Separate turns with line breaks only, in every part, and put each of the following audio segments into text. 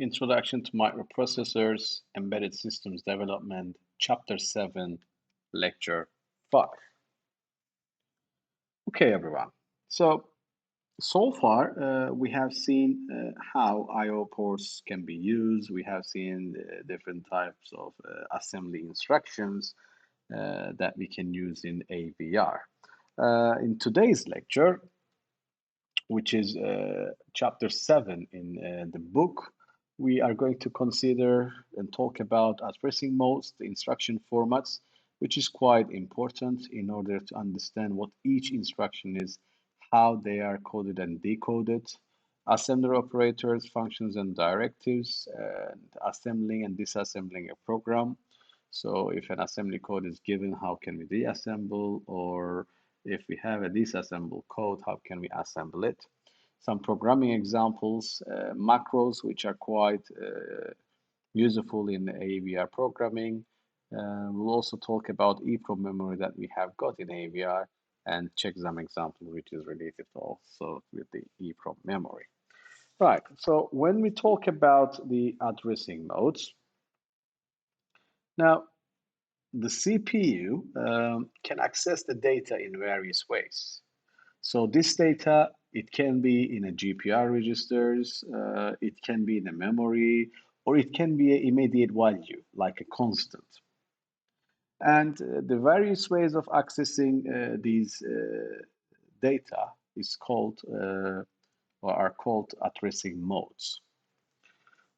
Introduction to Microprocessors, Embedded Systems Development, Chapter 7, Lecture 5. Okay, everyone. So far, we have seen how I/O ports can be used. We have seen different types of assembly instructions that we can use in AVR. In today's lecture, which is chapter 7 in the book, we are going to consider and talk about addressing modes, the instruction formats, which is quite important in order to understand what each instruction is, how they are coded and decoded, assembler operators, functions and directives, and assembling and disassembling a program. So if an assembly code is given, how can we deassemble? Or if we have a disassemble code, how can we assemble it? Some programming examples, macros, which are quite useful in AVR programming. We'll also talk about EEPROM memory that we have got in AVR and checksum example, which is related also with the EEPROM memory. Right, so when we talk about the addressing modes, now the CPU can access the data in various ways. So this data, it can be in a GPR registers, it can be in a memory, or it can be an immediate value, like a constant. And the various ways of accessing these data is called, or are called addressing modes.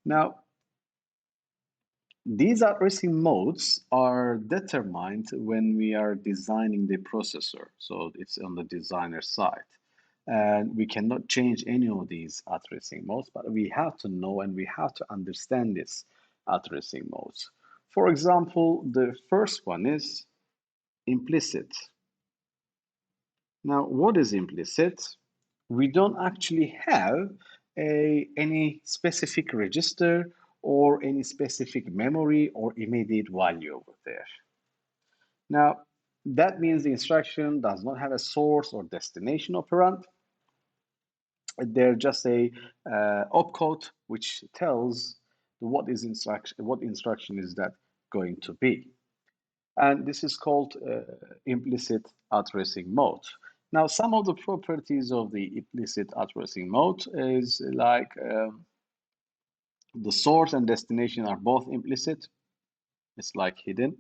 Now, these addressing modes are determined when we are designing the processor. So it's on the designer side. And we cannot change any of these addressing modes, but we have to know and we have to understand these addressing modes. For example, the first one is implicit. Now, what is implicit? We don't actually have any specific register or any specific memory or immediate value over there. Now, that means the instruction does not have a source or destination operand. They're just a opcode which tells what instruction is that going to be. And this is called implicit addressing mode. Now, some of the properties of the implicit addressing mode is like the source and destination are both implicit. It's like hidden.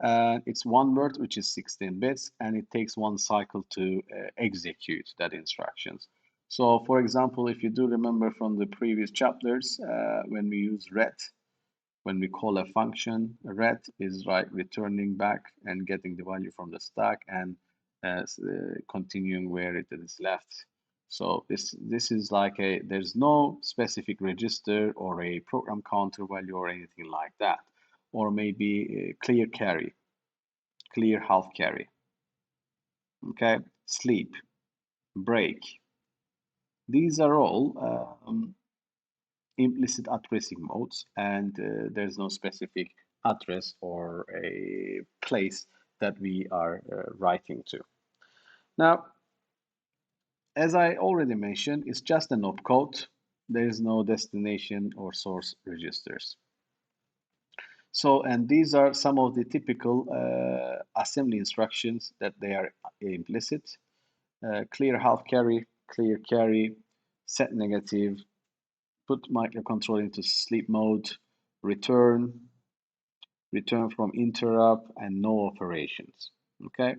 It's one word, which is 16 bits, and it takes one cycle to execute that instructions. So, for example, if you do remember from the previous chapters, when we use ret, when we call a function, ret is like returning back and getting the value from the stack and continuing where it is left. So this is like there's no specific register or a program counter value or anything like that. Or maybe clear carry, clear half carry, okay, sleep, break. These are all implicit addressing modes, and there's no specific address or a place that we are writing to. Now, as I already mentioned, it's just an opcode. There is no destination or source registers. So, and these are some of the typical assembly instructions that they are implicit. Clear half carry, clear carry, set negative, put microcontroller into sleep mode, return from interrupt, and no operations. Okay,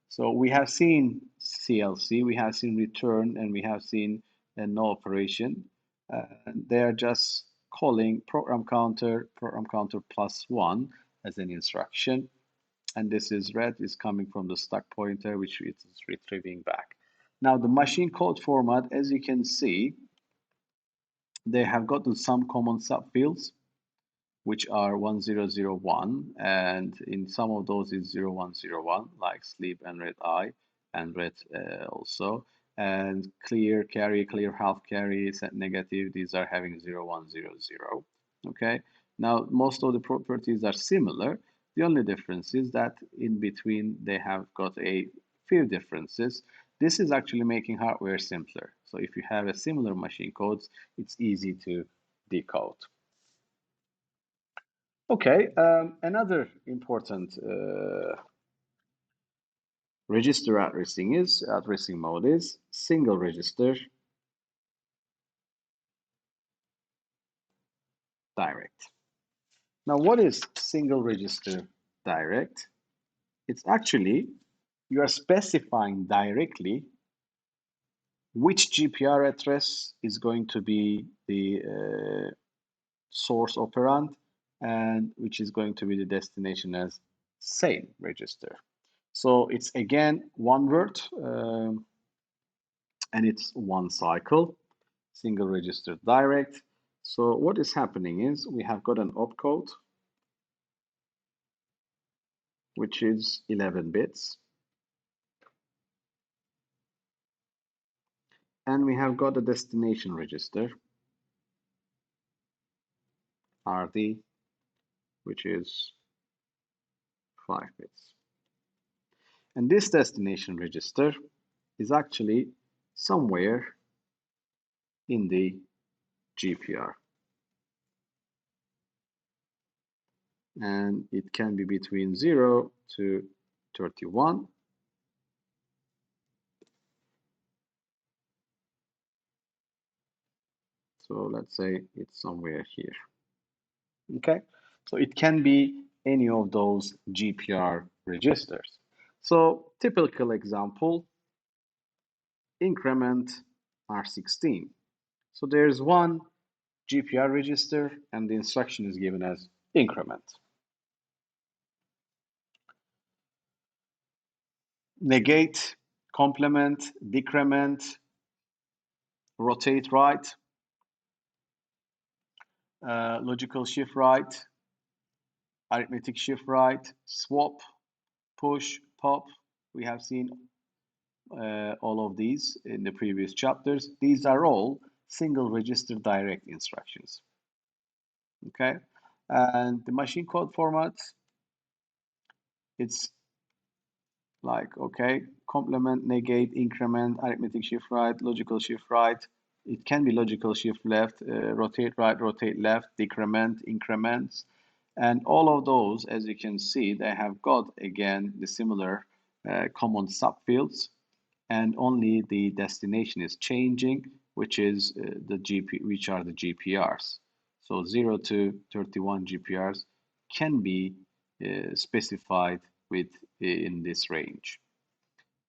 so we have seen CLC, we have seen return, and we have seen no operation. They are just calling program counter +1 as an instruction, and this is red is coming from the stack pointer, which it is retrieving back. Now the machine code format, as you can see, they have gotten some common subfields, which are 1001, and in some of those is 0101, like sleep and red eye, and red also. And clear carry, clear half carry, set negative, these are having 0100. Okay, now most of the properties are similar. The only difference is that in between they have got a few differences. This is actually making hardware simpler. So if you have a similar machine codes, it's easy to decode. Okay, another important register addressing mode is single register direct. Now, what is single register direct? It's actually you are specifying directly which GPR address is going to be the source operand and which is going to be the destination as same register. So it's again one word and it's one cycle, single register direct. So what is happening is we have got an opcode which is 11 bits. And we have got a destination register, RD, which is 5 bits. And this destination register is actually somewhere in the GPR. And it can be between 0 to 31. So let's say it's somewhere here. Okay, so it can be any of those GPR registers. So typical example, increment R16. So there's one GPR register and the instruction is given as increment. Negate, complement, decrement, rotate right, logical shift right, arithmetic shift right, swap, push, pop. We have seen all of these in the previous chapters. These are all single register direct instructions. Okay, and the machine code format, it's like, okay, complement, negate, increment, arithmetic shift right, logical shift right. It can be logical shift left, rotate right, rotate left, decrement, increments. And all of those, as you can see, they have got, again, the similar common subfields, and only the destination is changing, which is which are the GPRs. So 0 to 31 GPRs can be specified with in this range.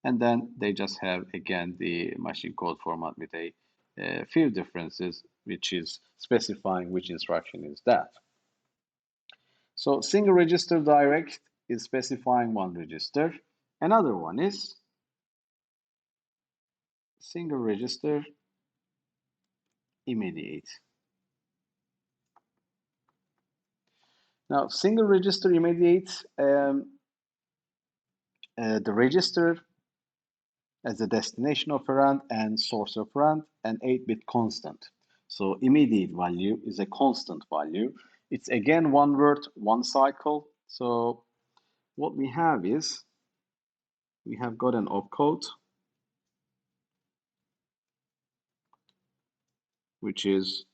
And then they just have, again, the machine code format with a few differences, which is specifying which instruction is that. So single register direct is specifying one register. Another one is single register immediate. Now, single register immediate, the register as a destination operand and source operand, and 8-bit constant. So immediate value is a constant value. It's again one word, one cycle. So what we have is we have got an opcode, which is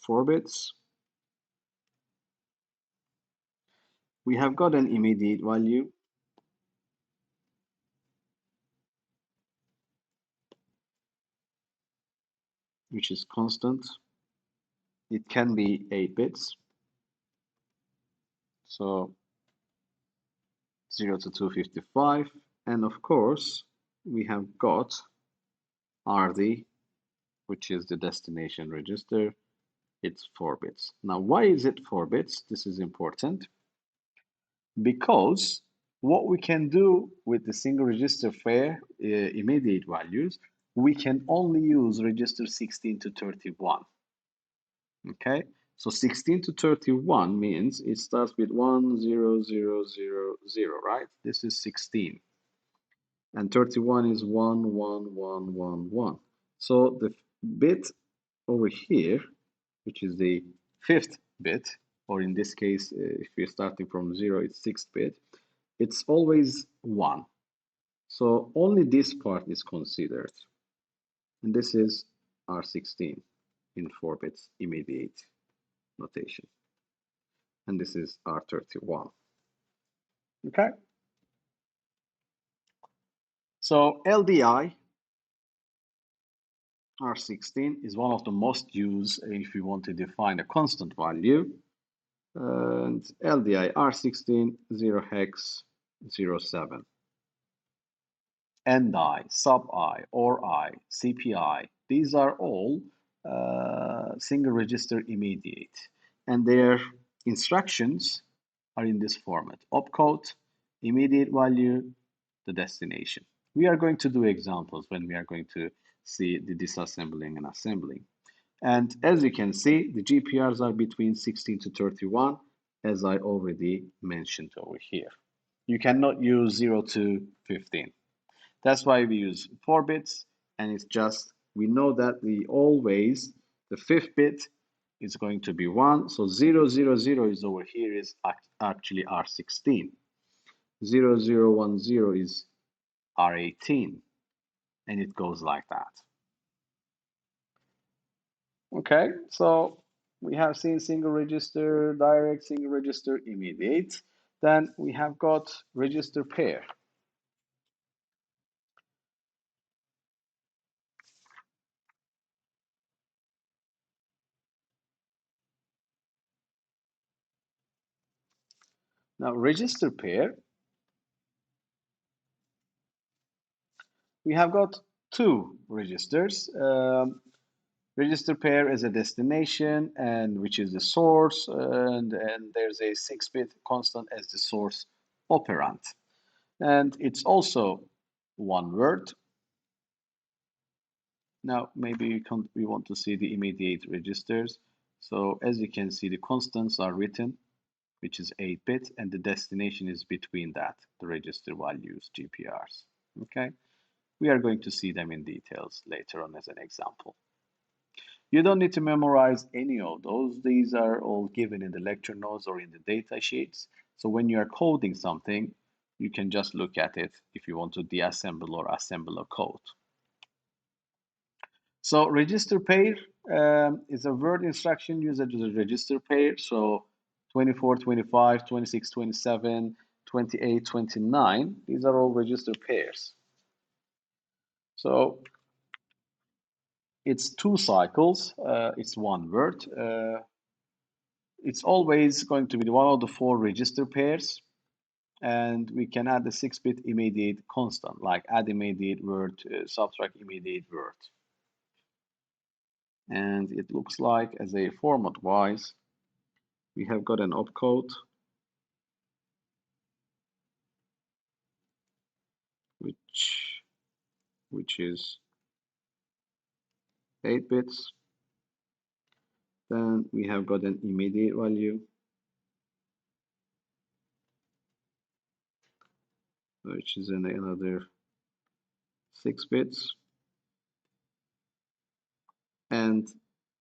4 bits. We have got an immediate value, which is constant. It can be 8 bits. So 0 to 255. And of course, we have got RD, which is the destination register. It's 4 bits. Now, why is it 4 bits? This is important because what we can do with the single register fair immediate values, we can only use register 16 to 31. Okay, so 16 to 31 means it starts with 1 0 0 0 0, right? This is 16. And 31 is 1 1 1 1 1. So the bit over here, which is the 5th bit, or in this case, if we're starting from 0, it's 6th bit, it's always 1. So only this part is considered. And this is R16. in 4 bits immediate notation. And this is R31. Okay. So LDI R16 is one of the most used if you want to define a constant value. And LDI R16 0 hex 07. NI, sub-I, OR-I, CPI, these are all single register immediate. And their instructions are in this format: opcode, immediate value, the destination. We are going to do examples when we are going to see the disassembling and assembling. And as you can see, the GPRs are between 16 to 31, as I already mentioned over here. You cannot use 0 to 15. That's why we use 4 bits, and it's just, we know that the fifth bit is going to be 1, so 0, 0, 0 is over here is actually R16. 0, 0, 1, 0 is R18, and it goes like that. Okay, so we have seen single register, direct, single register, immediate. Then we have got register pair. Now, register pair, we have got two registers. Register pair is a destination, and which is the source, and there's a 6-bit constant as the source operand. And it's also one word. Now, maybe we want to see the immediate registers. So as you can see, the constants are written, which is 8-bit, and the destination is between that, the register values, GPRs. Okay, we are going to see them in details later on as an example. You don't need to memorize any of those. These are all given in the lecture notes or in the data sheets. So when you are coding something, you can just look at it if you want to deassemble or assemble a code. So register pair is a word instruction used as a register pair. So 24, 25, 26, 27, 28, 29, these are all register pairs. So it's 2 cycles, it's one word. It's always going to be one of the 4 register pairs, and we can add the 6-bit immediate constant, like add immediate word, subtract immediate word. And it looks like, as a format wise, we have got an opcode, which is 8 bits. Then we have got an immediate value, which is another 6 bits. And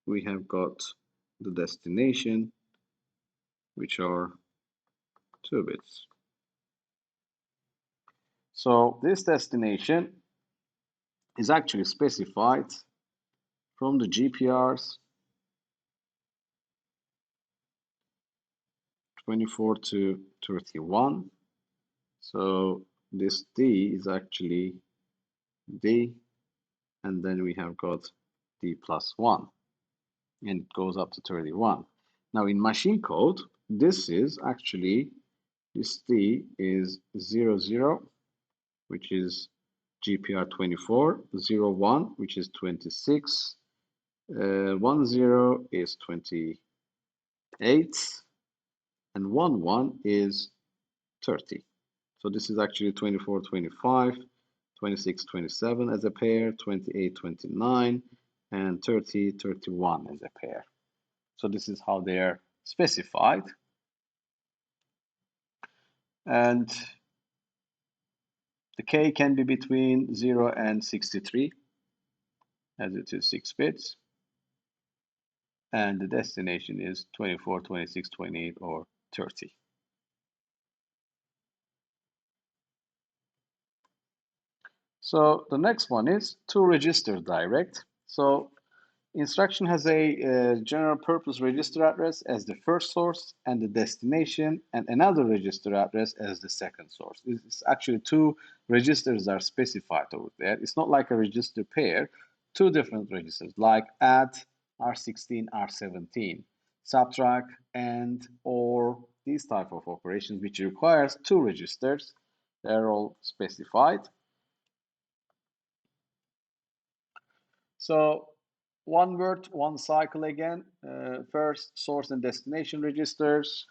we have got the destination, which are 2 bits. So this destination is actually specified from the GPRs 24 to 31. So this D is actually D, and then we have got D plus 1, and it goes up to 31. Now in machine code, this D is 0, 0, which is GPR 24, 0, 1, which is 26, 1, 0 is 28, and 1, 1 is 30. So this is actually 24, 25, 26, 27 as a pair, 28, 29, and 30, 31 as a pair. So this is how they are specified. And the K can be between 0 and 63, as it is 6 bits. And the destination is 24, 26, 28, or 30. So the next one is 2 register direct. So Instruction has a general purpose register address as the first source and the destination, and another register address as the second source. It's actually two registers are specified over there. It's not like a register pair, two different registers like add, R16, R17, subtract, and, or these type of operations which requires two registers. They're all specified. So one word, one cycle again. First, source and destination registers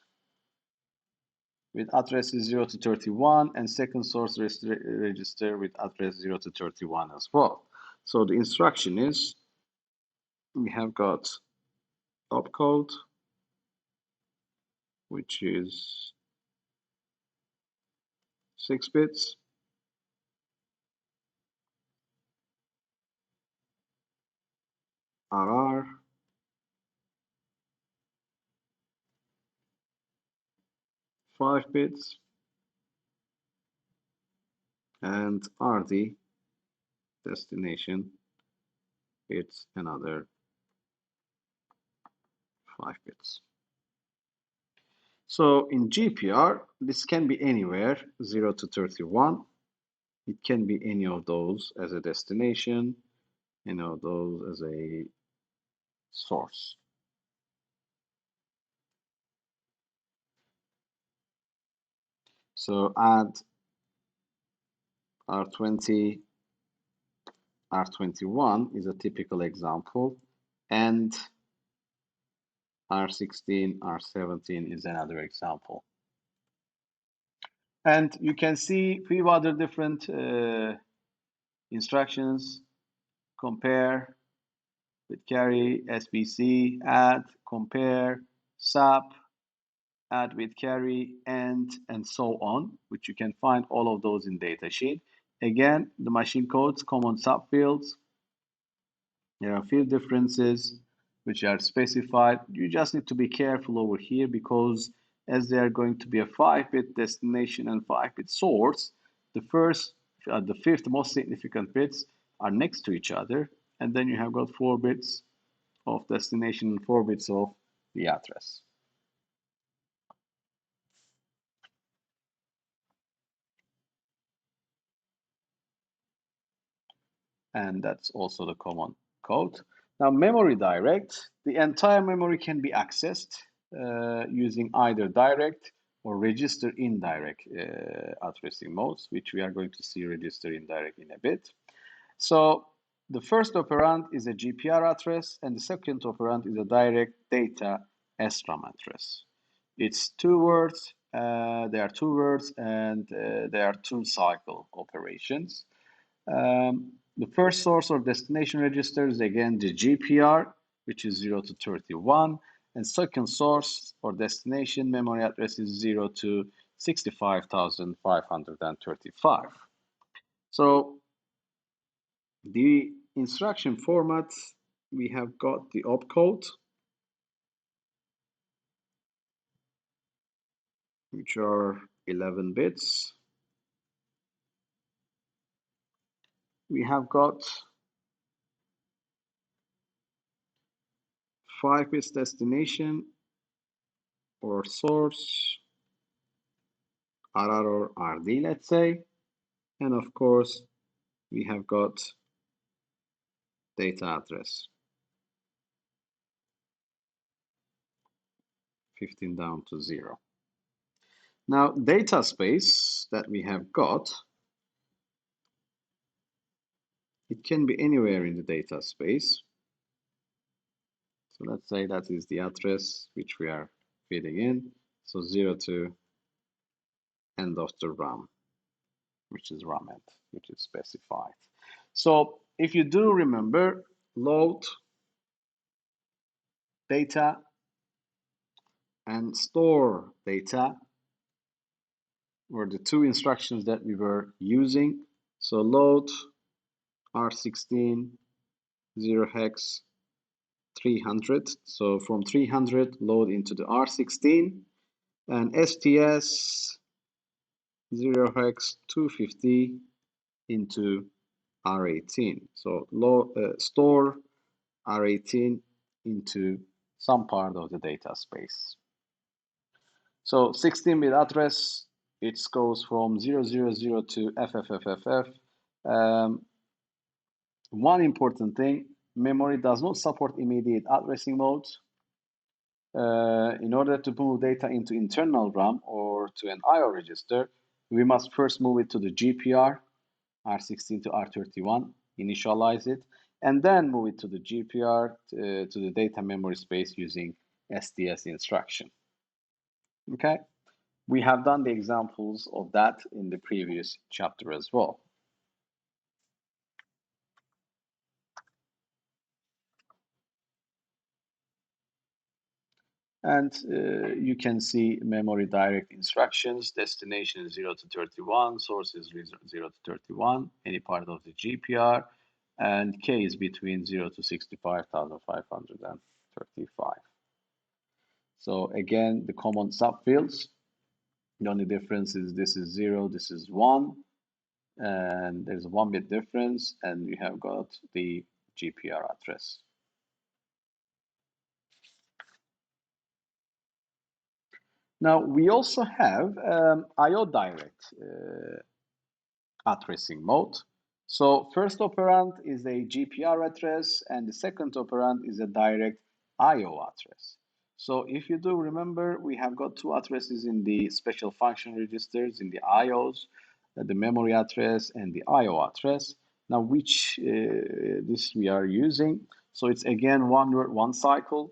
with addresses 0 to 31, and second source register with address 0 to 31 as well. So the instruction is, we have got opcode, which is 6 bits, RR, 5 bits, and RD, destination, it's another 5 bits. So in GPR, this can be anywhere, 0 to 31. It can be any of those as a destination, any of those as a source. So add R20, R21 is a typical example, and R16, R17 is another example. And you can see few other different instructions: compare, with carry, SBC, add, compare, sub, add with carry, and so on, which you can find all of those in datasheet. Again, the machine codes, common subfields. There are a few differences which are specified. You just need to be careful over here because as they are going to be a 5-bit destination and 5-bit source, the fifth most significant bits are next to each other, and then you have got 4 bits of destination and 4 bits of the address. And that's also the common code. Now, memory direct, the entire memory can be accessed using either direct or register indirect addressing modes, which we are going to see register indirect in a bit. So the first operand is a GPR address, and the second operand is a direct data SRAM address. It's 2 words, there are 2 words, and there are 2 cycle operations. The first source or destination register is again the GPR, which is 0 to 31, and second source or destination memory address is 0 to 65,535. So the instruction format, we have got the opcode, which are 11 bits. We have got 5 bits destination or source, RR or RD, let's say, and of course we have got data address, 15 down to 0. Now, data space that we have got, it can be anywhere in the data space. So let's say that is the address which we are feeding in. So 0 to end of the RAM, which is RAM end, which is specified. So if you do remember, load, data, and store data were the 2 instructions that we were using. So load R16 0 hex 300. So from 300 load into the R16, and STS 0 hex 250 into R18. So store R18 into some part of the data space. So 16-bit address, it goes from 000 to FFFFF. One important thing, memory does not support immediate addressing modes. In order to move data into internal RAM or to an I/O register, we must first move it to the GPR, R16 to R31, initialize it, and then move it to the GPR to the data memory space using SDS instruction. Okay, we have done the examples of that in the previous chapter as well. And you can see memory direct instructions, destination is 0 to 31, source is 0 to 31, any part of the GPR, and K is between 0 to 65,535. So again, the common subfields, the only difference is this is 0, this is 1, and there's a 1-bit difference, and you have got the GPR address. Now, we also have I/O direct addressing mode. So first operand is a GPR address, and the second operand is a direct I/O address. So if you do remember, we have got two addresses in the special function registers, in the I/Os, the memory address and the I/O address. Now, which this we are using. So it's again one word, one cycle.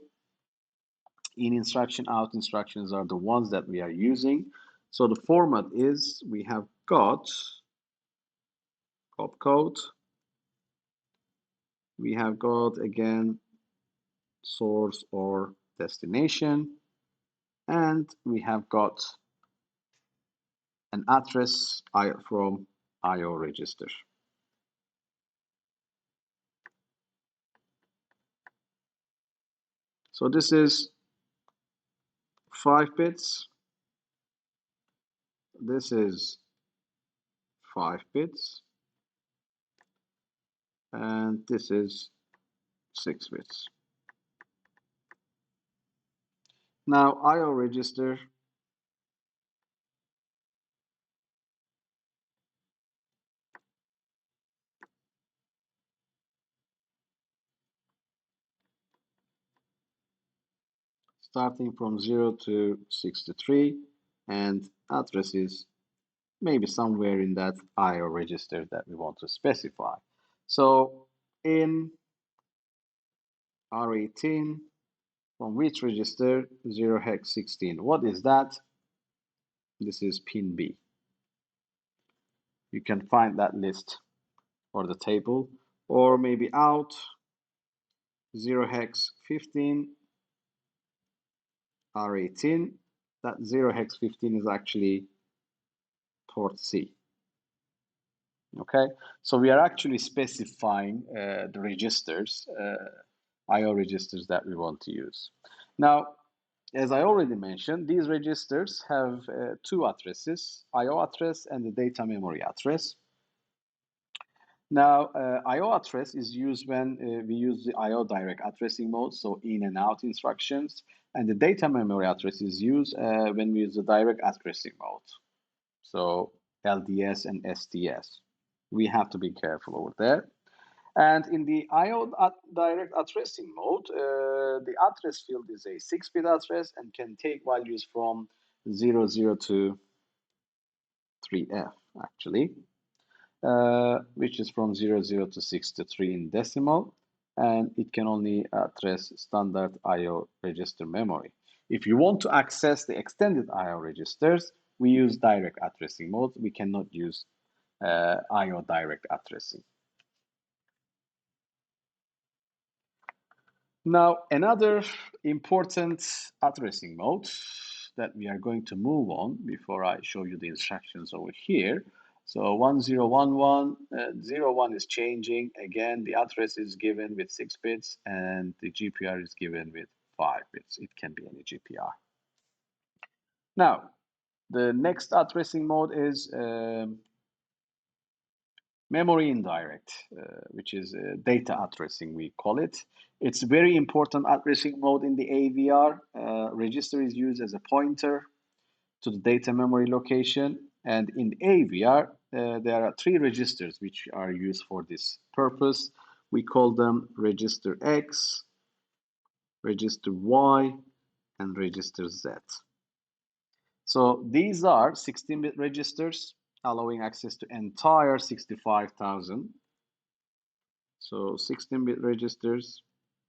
In instruction, out instructions are the ones that we are using. So the format is we have got opcode, we have got again source or destination, and we have got an address from I/O register. So this is 5 bits. This is 5 bits. And this is 6 bits. Now I/O register starting from 0 to 63, and address is maybe somewhere in that I/O register that we want to specify. So in R18, from which register? 0 hex 16. What is that? This is pin B. You can find that list or the table, or maybe out 0 hex 15 R18. That 0 hex 15 is actually port C. Okay, so we are actually specifying the registers, I/O registers that we want to use. Now, as I already mentioned, these registers have two addresses, I/O address and the data memory address. Now, I/O address is used when we use the I/O direct addressing mode, so in and out instructions, and the data memory address is used when we use the direct addressing mode, so LDS and SDS. We have to be careful over there. And in the I/O direct addressing mode, the address field is a 6-bit address and can take values from 00 to 3F, actually, which is from 00 to 63 in decimal, and it can only address standard I/O register memory. If you want to access the extended I/O registers, we use direct addressing mode. We cannot use I/O direct addressing. Now, another important addressing mode that we are going to move on before I show you the instructions over here. So 1011, 01 is changing. Again, the address is given with 6 bits and the GPR is given with 5 bits. It can be any GPR. Now, the next addressing mode is memory indirect, which is data addressing, we call it. It's very important addressing mode in the AVR. Register is used as a pointer to the data memory location. And in AVR, there are three registers which are used for this purpose. We call them register X, register Y, and register Z. So these are 16-bit registers allowing access to entire 65,000. So 16-bit registers,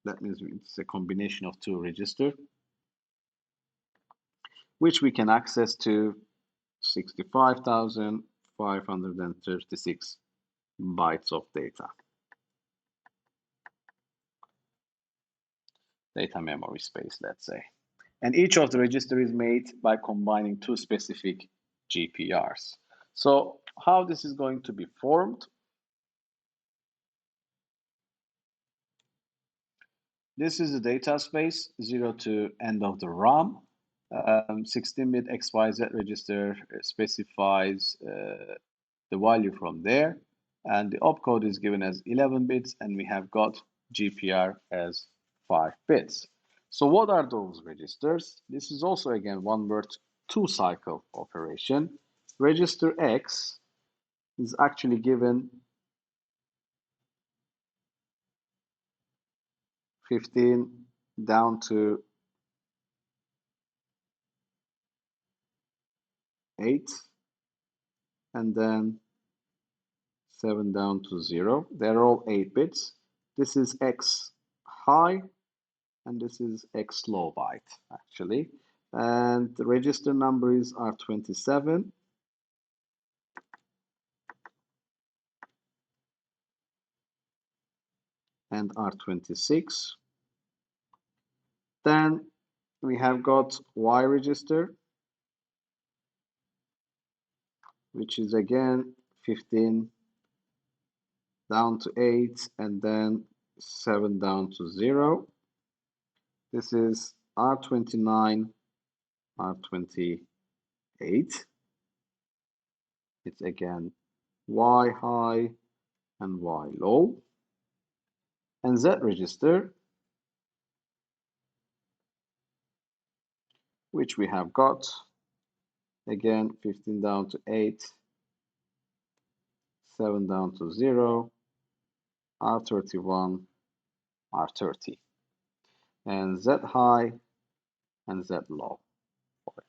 that means it's a combination of two registers, which we can access to 65,536 bytes of data memory space, let's say. And each of the registers is made by combining two specific GPRs. So how this is going to be formed? This is the data space, 0 to end of the RAM. 16-bit XYZ register specifies the value from there. And the opcode is given as 11 bits, and we have got GPR as 5 bits. So what are those registers? This is also, again, one word, two-cycle operation. Register X is actually given 15 down to 8, and then 7 down to 0. They're all 8 bits. This is X high, and this is X low byte, actually. And the register numbers are 27. And R26. Then we have got Y register, which is again 15 down to 8, and then 7 down to 0. This is R29, R28. It's again Y high and Y low. And Z register, which we have got again 15 down to 8, 7 down to 0, R31, R30, and Z high and Z low for it.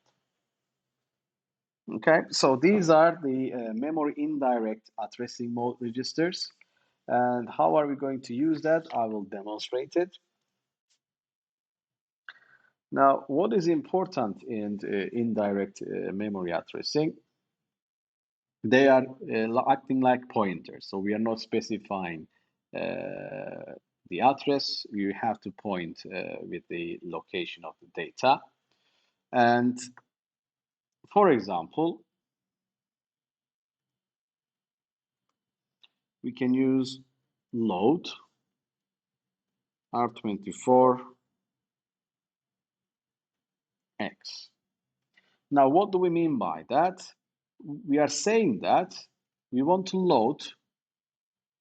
Okay, so these are the memory indirect addressing mode registers. And how are we going to use that? I will demonstrate it. Now, what is important in indirect memory addressing? They are acting like pointers. So we are not specifying the address. You have to point with the location of the data. And for example, we can use load R24X. Now, what do we mean by that? We are saying that we want to load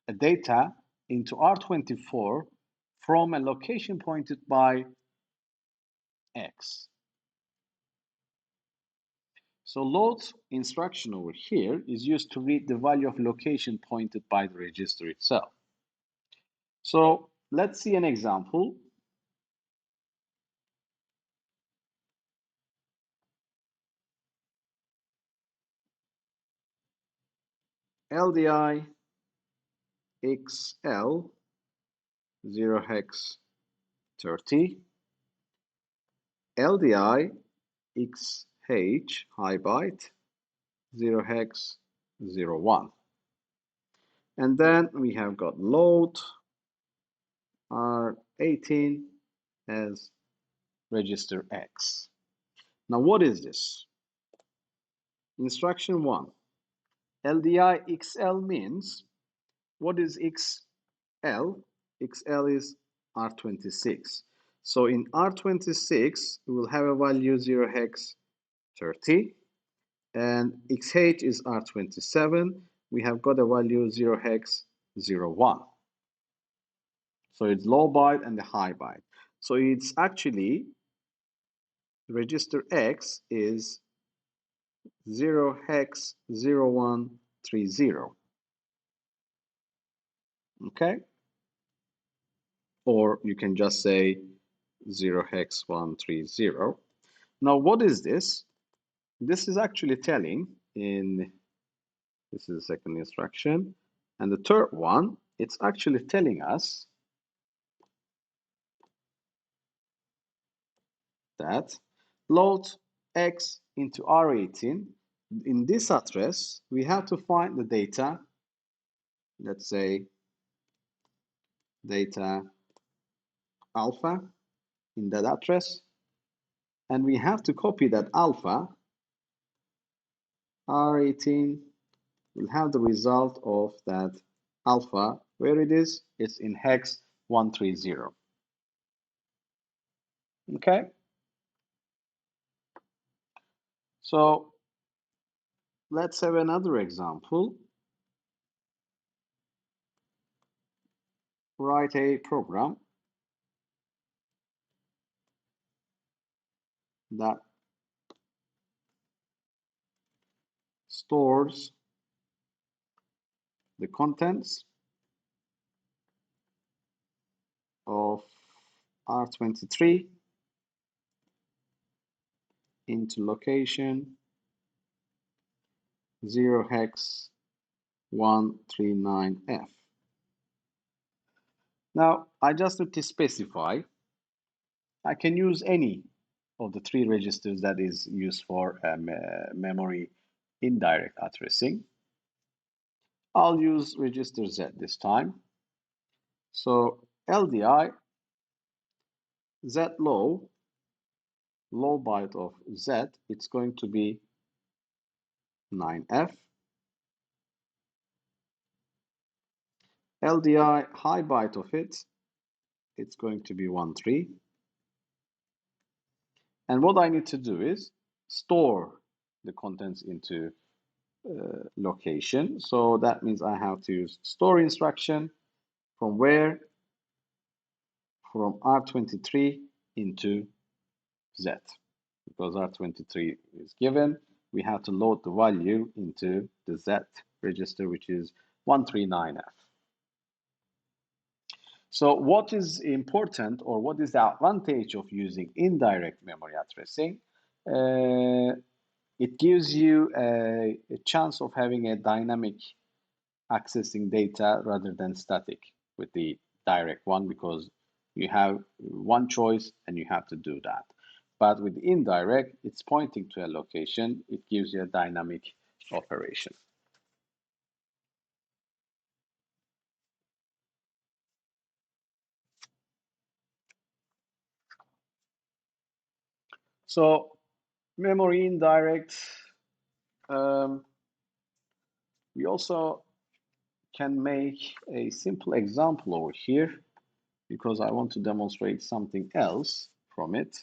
a data into R24 from a location pointed by X. So load instruction over here is used to read the value of location pointed by the register itself. So let's see an example. LDI XL 0 hex 30, LDI XH high byte 0 hex 01. And then we have got load R18 as register X. Now what is this? Instruction 1. LDI XL means, what is XL? XL is R26. So in R26, we will have a value 0 hex 30, and XH is R27. We have got a value 0 hex 01. So it's low byte and the high byte. So it's actually register X is 0 hex 0130. Okay? Or you can just say 0 hex 130. Now, what is this? This is actually telling this is the second instruction. And the third one, it's actually telling us that load X into R18. In this address, we have to find the data, let's say data alpha in that address. And we have to copy that alpha. R18 will have the result of that alpha. Where it is? It's in hex 130. Okay? So let's have another example. Write a program that stores the contents of R23 into location 0 hex 139F. Now, I just need to specify, I can use any of the three registers that is used for memory indirect addressing. I'll use register Z this time. So LDI Z low byte of Z, it's going to be 9F. LDI high byte of it, it's going to be 13. And what I need to do is store the contents into location. So that means I have to use store instruction from where? From R23 into Z. Because R23 is given, we have to load the value into the Z register, which is 139F. So what is important, or what is the advantage of using indirect memory addressing? It gives you a chance of having a dynamic accessing data rather than static with the direct one, because you have one choice and you have to do that. But with indirect, it's pointing to a location. It gives you a dynamic operation. So memory indirect, we also can make a simple example over here because I want to demonstrate something else from it.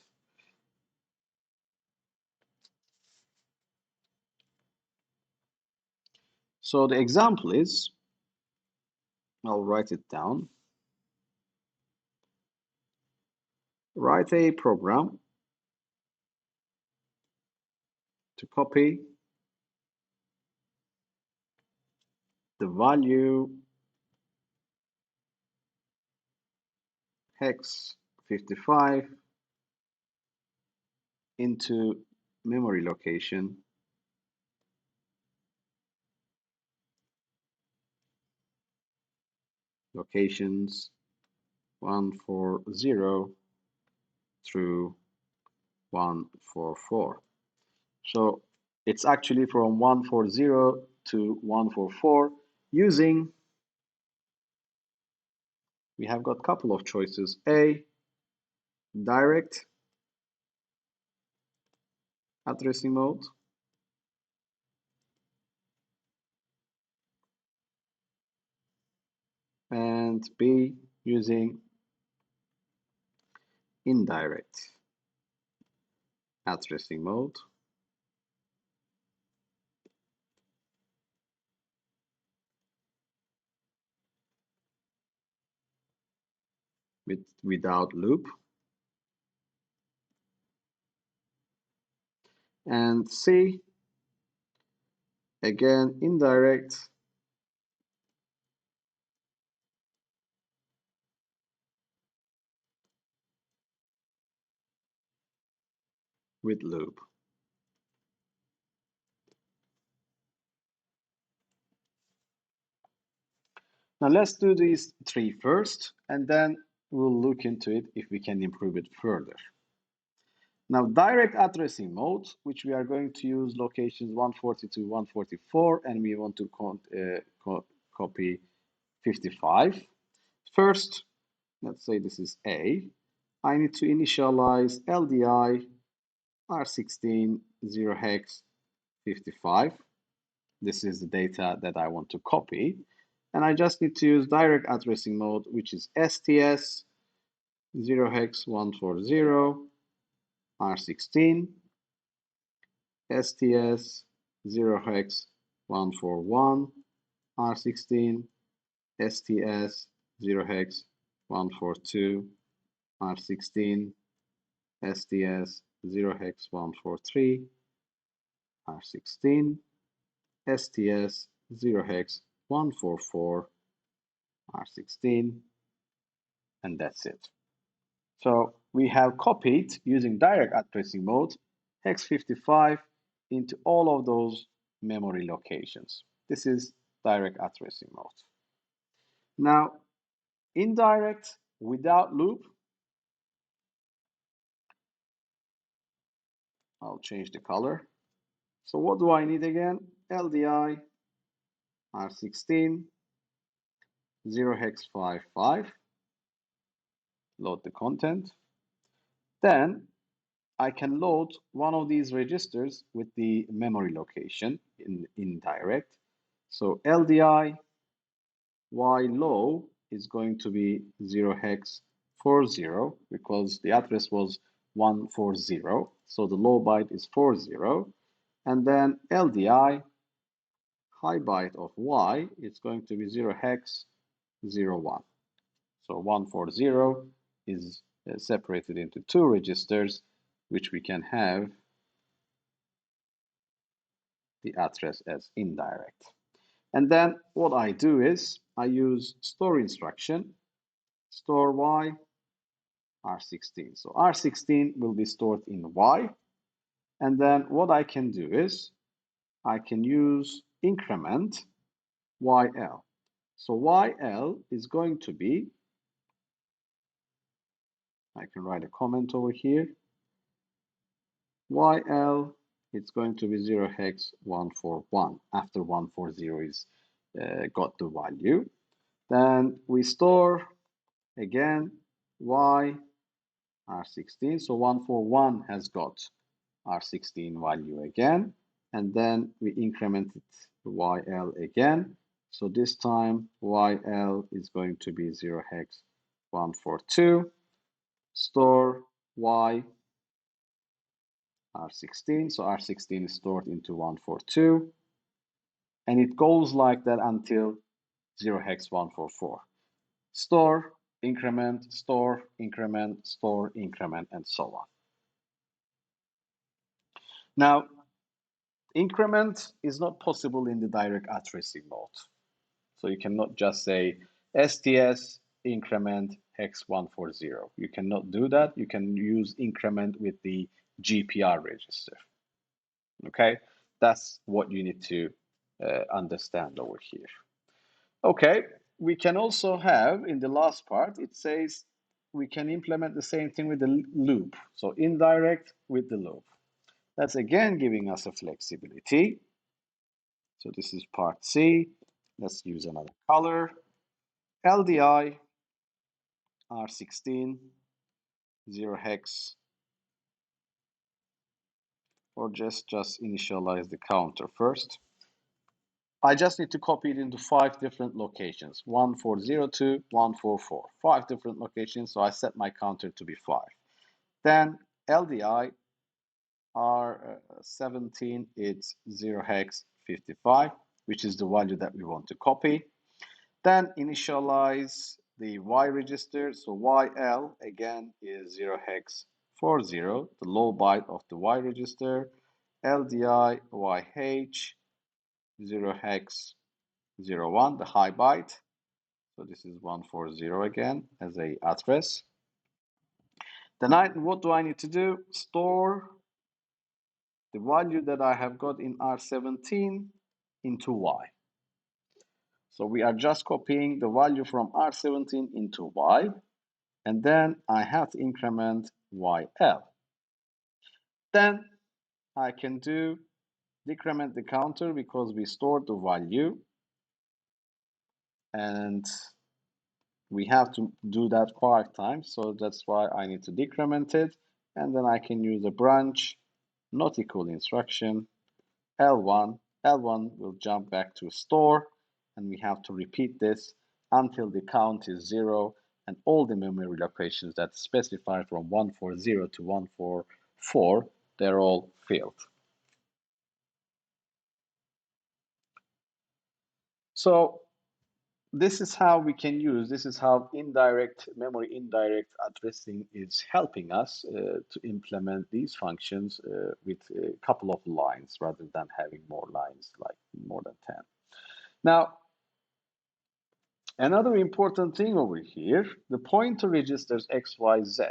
So the example is, I'll write it down. Write a program to copy the value hex 55 into memory location locations 140 through 144. So it's actually from 140 to 144 using, we have got a couple of choices. A, direct addressing mode, and B, using indirect addressing mode. without loop, and C, again, indirect with loop. Now let's do these three first, and then we'll look into it if we can improve it further. Now, direct addressing mode, which we are going to use locations 142, 144, and we want to copy 55. First, let's say this is A. I need to initialize LDI R16 0 hex 55. This is the data that I want to copy. And I just need to use direct addressing mode, which is STS 0 hex 140 R16, STS 0 hex 141 R16, STS 0 hex 142 R16, STS 0 hex 143 R16, STS 0 hex 144 R16, and that's it. So we have copied using direct addressing mode hex 55 into all of those memory locations. This is direct addressing mode. Now, indirect without loop, I'll change the color. So what do I need again? LDI R16 0 hex 55. Load the content. Then I can load one of these registers with the memory location in indirect. So LDI Y low is going to be 0 hex 40 because the address was 140. So the low byte is 40. And then LDI high byte of Y is going to be 0 hex 01. So 140 is separated into two registers, which we can have the address as indirect. And then what I do is I use store instruction, store Y R16. So R16 will be stored in Y. And then what I can do is I can use increment YL. So YL is going to be, I can write a comment over here, YL it's going to be 0 hex 141 after 140 is got the value. Then we store again Y R16. So 141 has got R16 value again. And then we increment it YL again. So this time YL is going to be 0 hex 142. Store Y R16. So R16 is stored into 142. And it goes like that until 0 hex 144. Store, increment, store, increment, store, increment, and so on. Now, increment is not possible in the direct addressing mode. So you cannot just say STS increment hex 140. You cannot do that. You can use increment with the GPR register. Okay, that's what you need to understand over here. Okay, we can also have in the last part, it says we can implement the same thing with the loop. So indirect with the loop. That's again giving us a flexibility. So this is part C. Let's use another color. LDI R16 0 hex, or just initialize the counter first. I just need to copy it into 5 different locations, 1402, 144, 5 different locations. So I set my counter to be 5. Then LDI R17, it's 0 hex 55, which is the value that we want to copy. Then initialize the Y register. So YL again is 0 hex 40, the low byte of the Y register. LDI YH 0 hex 01, the high byte. So this is 140 again as a address. Then what do I need to do? Store the value that I have got in R17 into Y. So we are just copying the value from R17 into Y, and then I have to increment YL. Then I can do decrement the counter because we stored the value, and we have to do that 5 times, so that's why I need to decrement it, and then I can use a branch not equal instruction L1. L1 will jump back to store, and we have to repeat this until the count is 0 and all the memory locations that specify from 140 to 144, they're all filled. So this is how we can use, this is how memory indirect addressing is helping us to implement these functions with a couple of lines rather than having more lines, like more than 10. Now, another important thing over here, the pointer registers X, Y, Z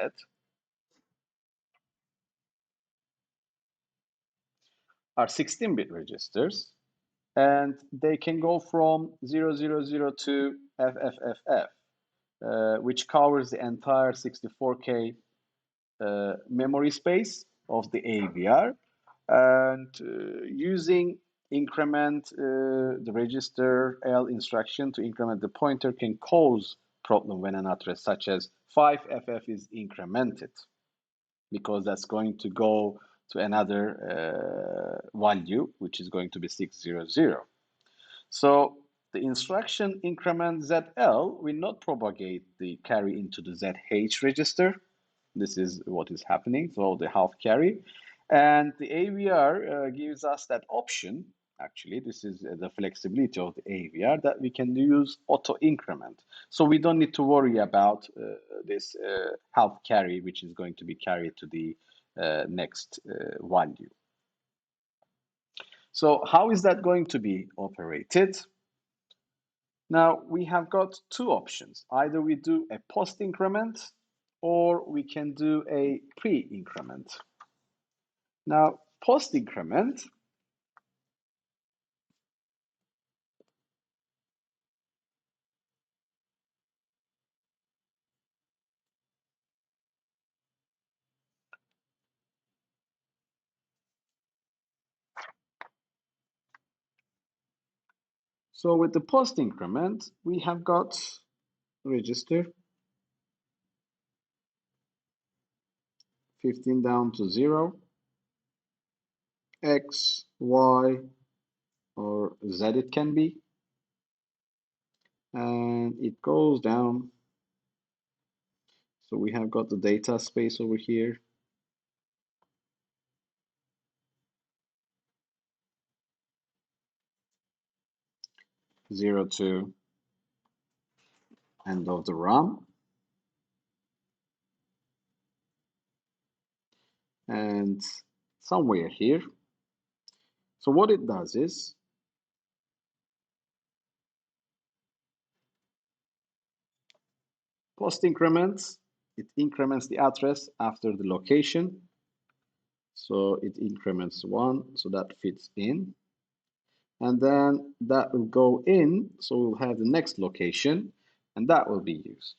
are 16-bit registers, and they can go from 0000 to FFFF, which covers the entire 64K memory space of the AVR. And using increment the register L instruction to increment the pointer can cause problem when an address such as 5FF is incremented, because that's going to go to another value, which is going to be 600. So the instruction increment ZL will not propagate the carry into the ZH register. This is what is happening, so the half carry. And the AVR gives us that option. Actually, this is the flexibility of the AVR, that we can use auto increment. So we don't need to worry about this half carry, which is going to be carried to the next value. So how is that going to be operated? Now we have got two options. Either we do a post increment or we can do a pre-increment. Now, post increment, so with the post increment, we have got register 15 down to 0, X, Y, or Z it can be, and it goes down. So we have got the data space over here. Zero to end of the RAM. And somewhere here. So what it does is, post increments, it increments the address after the location. So it increments 1, so that fits in. And then that will go in, so we'll have the next location, and that will be used.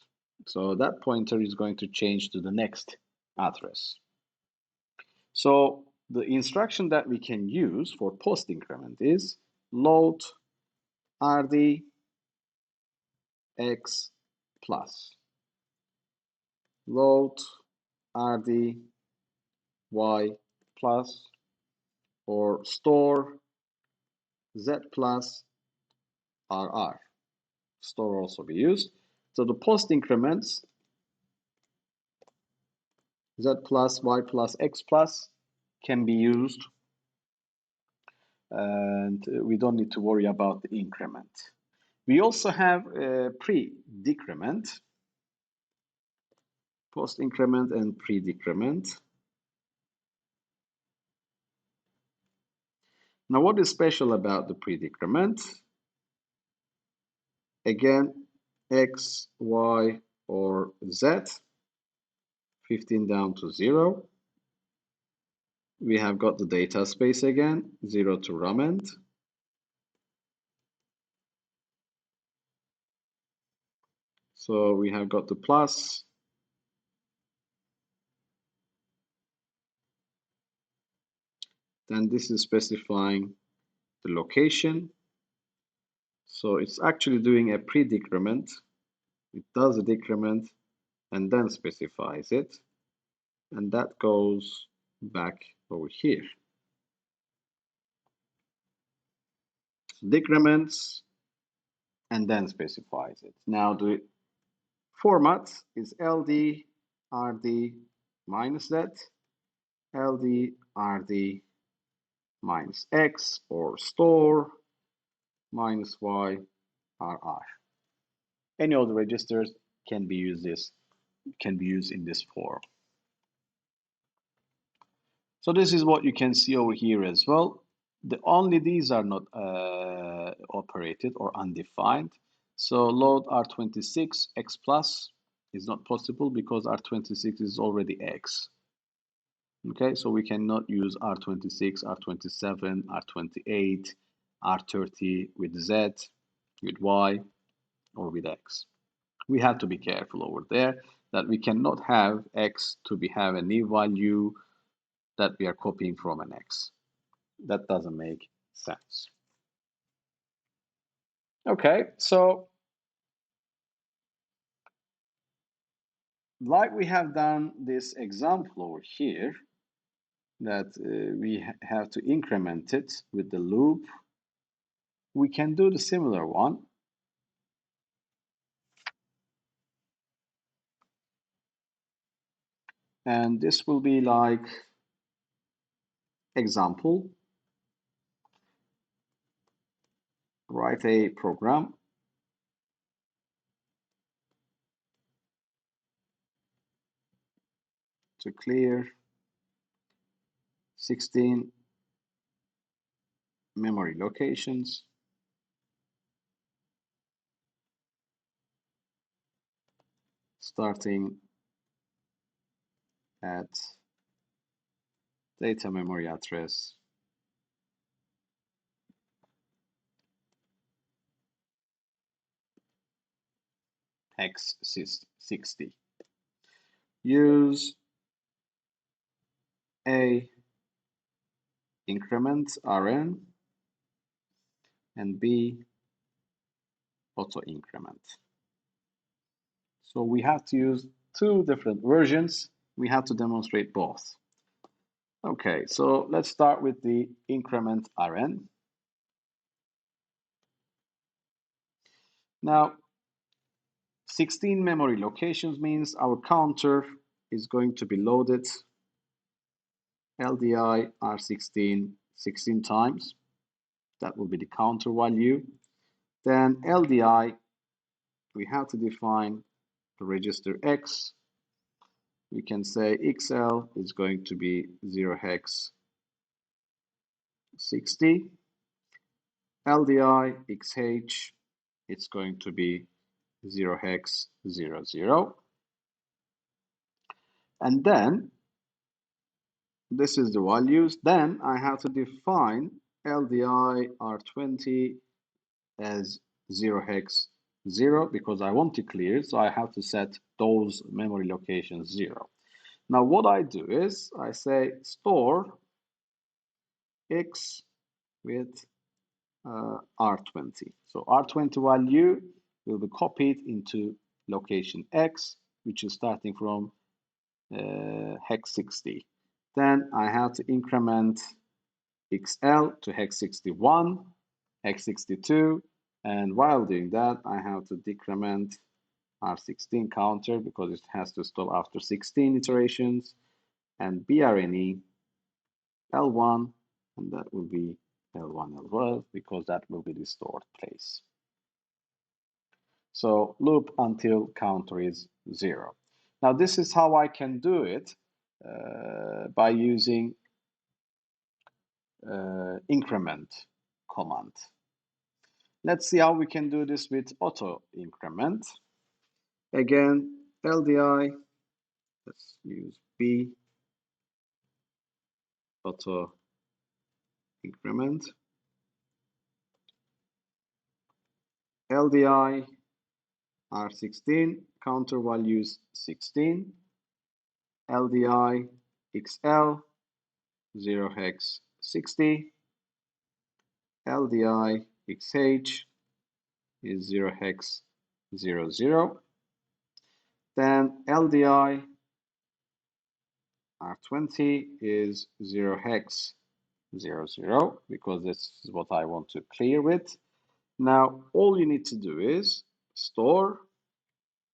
So that pointer is going to change to the next address. So the instruction that we can use for post increment is load rd x plus, load rd y plus, or store z plus rr. Store also be used. So the post increments z plus y plus x plus can be used, and we don't need to worry about the increment. We also have pre-decrement, post-increment and pre-decrement. Now, what is special about the pre-decrement? Again, X, Y, or Z, 15 down to 0. We have got the data space again, 0 to Raman. So we have got the plus. Then this is specifying the location. So it's actually doing a pre-decrement. It does a decrement and then specifies it. And that goes back over here. Decrements and then specifies it. Now the format is LD RD minus Z, LD RD minus X, or store minus Y RR. Any of the registers can be used in this form. So this is what you can see over here as well. Only these are not operated or undefined. So load R26 X plus is not possible because R26 is already X. Okay, so we cannot use R26, R27, R28, R30 with Z, with Y, or with X. We have to be careful over there that we cannot have X to have a new value that we are copying from an X. That doesn't make sense. Okay, so like we have done this example over here, that we have to increment it with the loop, we can do the similar one. And this will be like example. Write a program to clear 16 memory locations starting at data memory address x60. Use A, increment Rn, and B, auto-increment. So we have to use two different versions. We have to demonstrate both. Okay, so let's start with the increment Rn. Now, 16 memory locations means our counter is going to be loaded LDI R16 16 times. That will be the counter value. Then LDI, we have to define the register X. We can say XL is going to be 0 hex 60. LDI XH, it's going to be 0 hex 00. And then this is the values. Then I have to define LDI R20 as 0 hex 0 because I want to clear, so I have to set those memory locations 0. Now what I do is I say store X with R20. So R20 value will be copied into location X, which is starting from hex 60. Then I have to increment XL to hex 61, hex 62, and while doing that, I have to decrement R16 counter because it has to stop after 16 iterations, and BRNE L1, and that will be L1 L12 because that will be the stored place. So loop until counter is 0. Now this is how I can do it by using increment command. Let's see how we can do this with auto increment. Again, LDI, let's use B, auto increment. LDI R16, counter values 16. LDI XL, 0 hex 60. LDI XH is 0 hex 00. Then LDI R20 is 0 hex 00 because this is what I want to clear with. Now all you need to do is store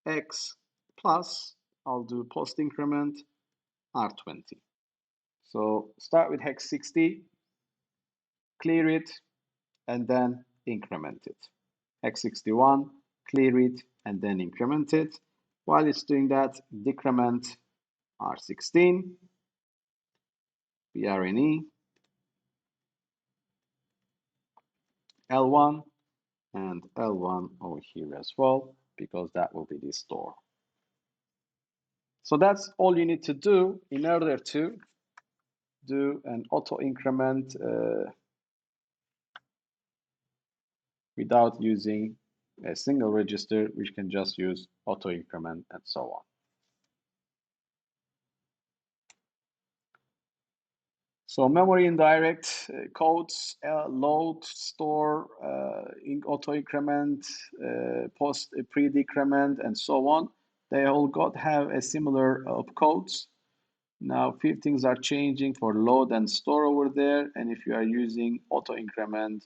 X plus, I'll do post increment R20. So start with hex 60, clear it, and then increment it. Hex 61, clear it, and then increment it. While it's doing that, decrement R16, BRNE, L1, and L1 over here as well, because that will be the store. So that's all you need to do in order to do an auto increment without using a single register, which can just use auto increment and so on. So memory indirect codes, load, store, auto increment, post pre-decrement, and so on. They all have a similar opcodes. Now, few things are changing for load and store over there. And if you are using auto increment,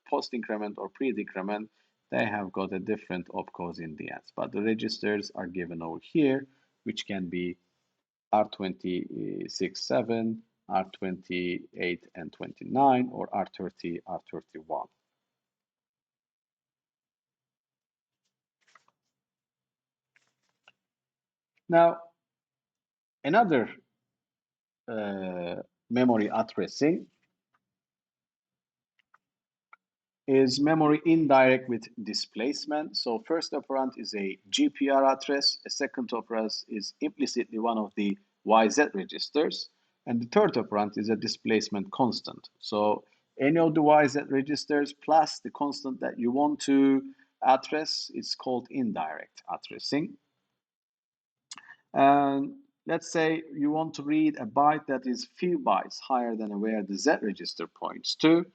post increment, or pre-decrement, they have got a different opcodes in the end. But the registers are given over here, which can be R26.7, R28 and 29, or R30, R31. Now, another memory addressing is memory indirect with displacement. So first operand is a GPR address, a second operand is implicitly one of the YZ registers, and the third operand is a displacement constant. So any of the YZ registers plus the constant that you want to address is called indirect addressing. And let's say you want to read a byte that is few bytes higher than where the Z register points to.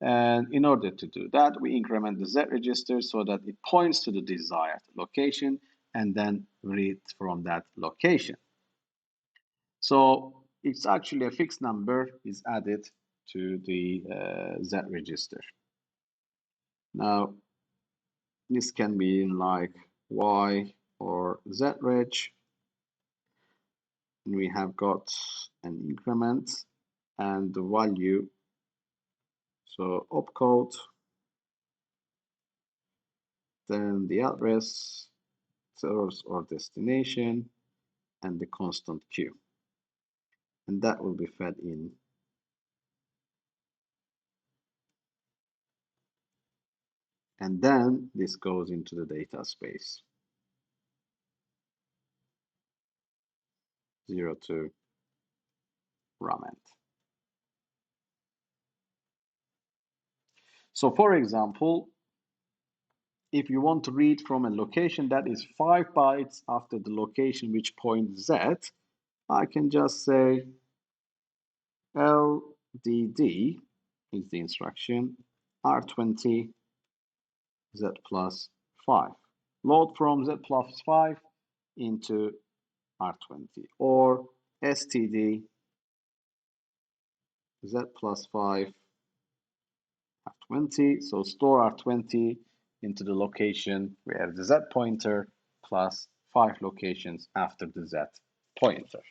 And in order to do that, we increment the Z register so that it points to the desired location and then read from that location. So it's actually a fixed number is added to the Z register. Now, this can be in like Y or Z reg. We have got an increment and the value, so opcode, then the address, source or destination, and the constant Q, and that will be fed in. And then this goes into the data space 02 Rament. So for example, if you want to read from a location that is 5 bytes after the location which points Z, I can just say LDD is the instruction, R20 Z plus 5. Load from Z plus 5 into R20, or STD Z plus 5 R20. So store R20 into the location where the Z pointer plus 5 locations after the Z pointer.